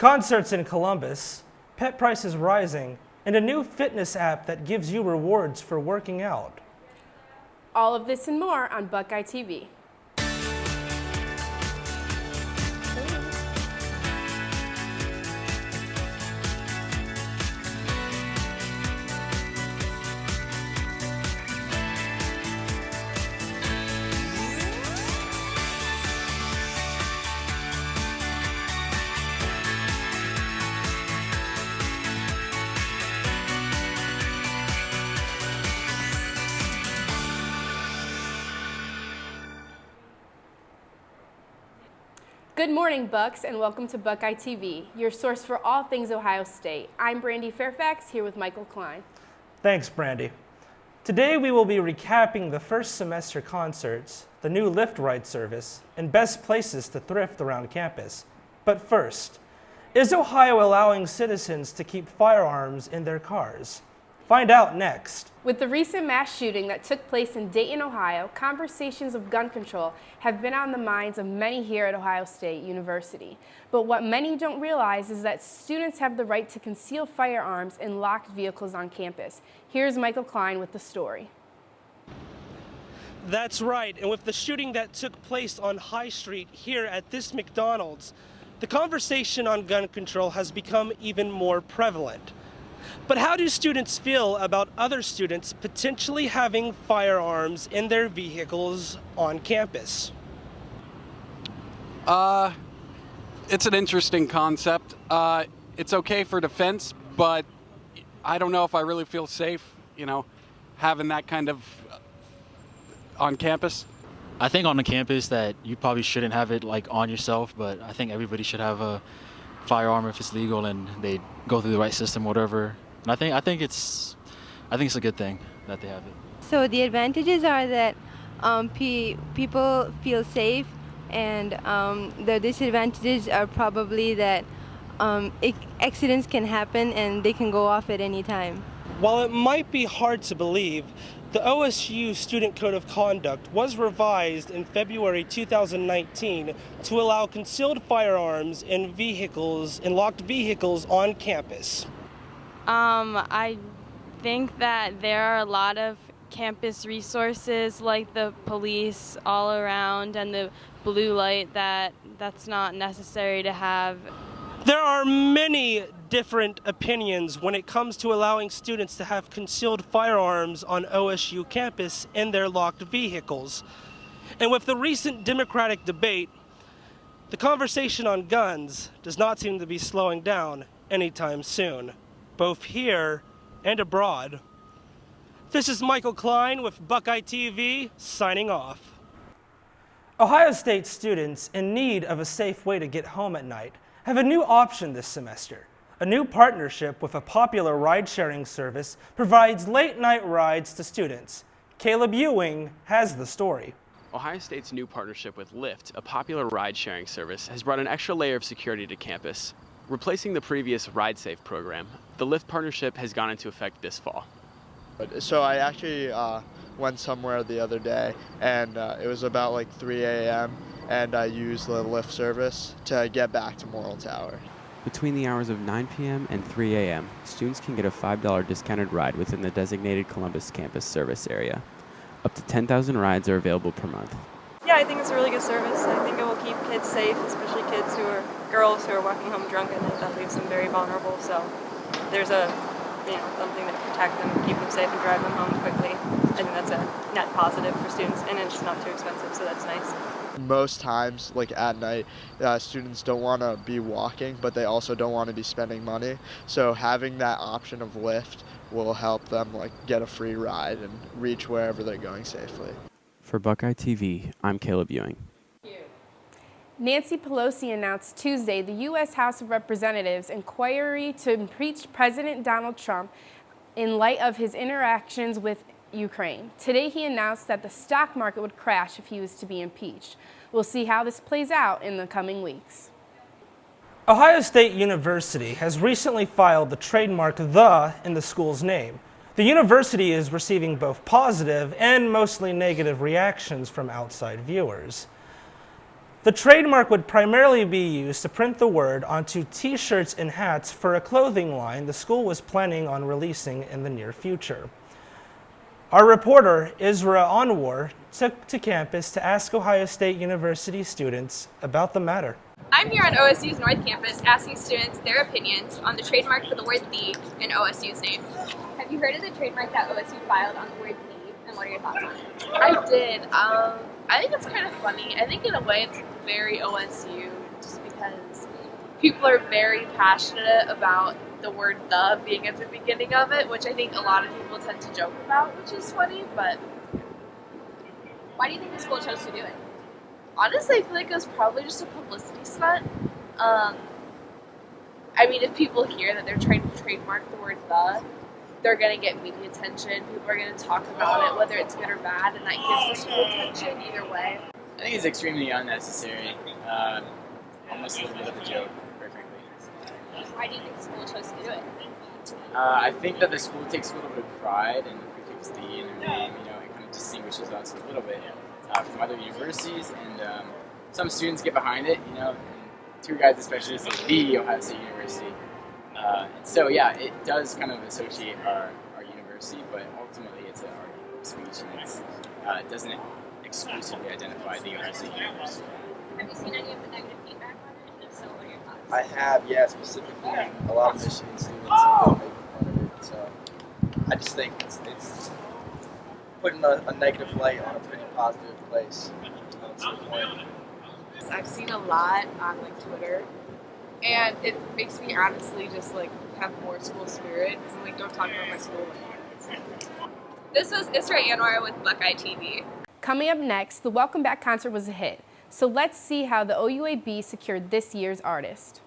concerts in Columbus, pet prices rising, and a new fitness app that gives you rewards for working out. All of this and more on Buckeye TV. Good morning, Bucks, and welcome to Buckeye TV, your source for all things Ohio State. I'm Brandy Fairfax, here with Michael Klein. Thanks, Brandy. Today we will be recapping the first semester concerts, the new Lyft ride service, and best places to thrift around campus. But first, is Ohio allowing citizens to keep firearms in their cars? Find out next. With the recent mass shooting that took place in Dayton, Ohio, conversations of gun control have been on the minds of many here at Ohio State University. But what many don't realize is that students have the right to conceal firearms in locked vehicles on campus. Here's Michael Klein with the story. That's right, and with the shooting that took place on High Street here at this McDonald's, the conversation on gun control has become even more prevalent. But how do students feel about other students potentially having firearms in their vehicles on campus? It's an interesting concept. It's okay for defense, but I don't know if I really feel safe, having that kind of on campus. I think on the campus that you probably shouldn't have it like on yourself, but I think everybody should have a firearm if it's legal and they go through the right system, whatever. And I think it's a good thing that they have it. So the advantages are that people feel safe, and the disadvantages are probably that accidents can happen and they can go off at any time. While it might be hard to believe, the OSU Student Code of Conduct was revised in February 2019 to allow concealed firearms in locked vehicles on campus. I think that there are a lot of campus resources like the police all around and the blue light that's not necessary to have. There are many different opinions when it comes to allowing students to have concealed firearms on OSU campus in their locked vehicles. And with the recent Democratic debate, the conversation on guns does not seem to be slowing down anytime soon, both here and abroad. This is Michael Klein with Buckeye TV, signing off. Ohio State students in need of a safe way to get home at night have a new option this semester. A new partnership with a popular ride-sharing service provides late-night rides to students. Caleb Ewing has the story. Ohio State's new partnership with Lyft, a popular ride-sharing service, has brought an extra layer of security to campus. Replacing the previous RideSafe program, the Lyft partnership has gone into effect this fall. So I actually went somewhere the other day, and it was about like 3 a.m., and I used the Lyft service to get back to Morrill Tower. Between the hours of 9 p.m. and 3 a.m., students can get a $5 discounted ride within the designated Columbus campus service area. Up to 10,000 rides are available per month. Yeah, I think it's a really good service. I think it will keep kids safe, especially girls who are walking home drunk, and that leaves them very vulnerable. So there's something that can protect them, keep them safe, and drive them home quickly. I think that's a net positive for students, and it's not too expensive, so that's nice. Most times, like at night, students don't want to be walking, but they also don't want to be spending money. So having that option of Lyft will help them get a free ride and reach wherever they're going safely. For Buckeye TV, I'm Caleb Ewing. Nancy Pelosi announced Tuesday the U.S. House of Representatives' inquiry to impeach President Donald Trump in light of his interactions with Ukraine. Today he announced that the stock market would crash if he was to be impeached. We'll see how this plays out in the coming weeks. Ohio State University has recently filed the trademark "the" in the school's name. The university is receiving both positive and mostly negative reactions from outside viewers. The trademark would primarily be used to print the word onto t-shirts and hats for a clothing line the school was planning on releasing in the near future. Our reporter, Isra Anwar, took to campus to ask Ohio State University students about the matter. I'm here on OSU's North Campus asking students their opinions on the trademark for the word "the" in OSU's name. Have you heard of the trademark that OSU filed on the word "the", and what are your thoughts on it? I did. I think it's kind of funny. I think in a way it's very OSU just because people are very passionate about the word "the" being at the beginning of it, which I think a lot of people tend to joke about, which is funny, but Why do you think the school chose to do it? honestly, I feel like it was probably just a publicity stunt. I mean, if people hear that they're trying to trademark the word "the", they're going to get media attention. People are going to talk about it, whether it's good or bad, and that gives the school attention either way. I think it's extremely unnecessary. Almost a little bit of a joke, perfectly. Why do you think the school chose to do it? I think that the school takes a little bit of pride in the prefix "the" in their name. It kind of distinguishes us a little bit from other universities, and some students get behind it. And tour guides especially say "the Ohio State University." And so, yeah, it does kind of associate our university, but ultimately it's an art of speech, and it doesn't exclusively identify the Ohio State University. Have you seen any of the negative feedback on it? And if so, what are your thoughts? I have, yeah, specifically a lot of Michigan students have been making fun of it. So I just think it's putting a negative light on a pretty positive place. To the point. I've seen a lot on Twitter, and it makes me honestly just have more school spirit because don't talk about my school anymore. This was Isra Anwar with BuckeyeTV. Coming up next, the Welcome Back concert was a hit. So let's see how the OUAB secured this year's artist.